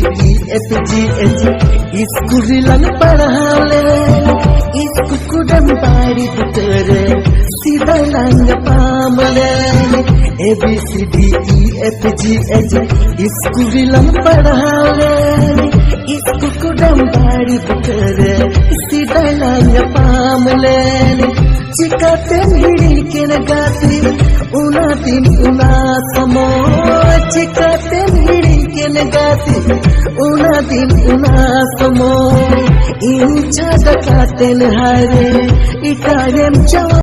ABCDEFGH Iskulilan padhale Iskukudam pari putere Sidalanga pamale ABCDEFGH Iskulilan padhale Iskukudam pari putere Sidalanga pamale Chikaten hidikena gati Unatin unasamo Chikaten hidikena gati Unatin unasamo Incha dakaten hare Ikarem jawa